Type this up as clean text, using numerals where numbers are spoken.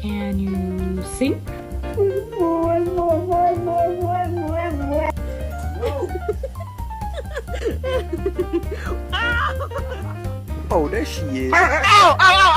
Can you sing? Oh, there she is. Ow, ow, ow,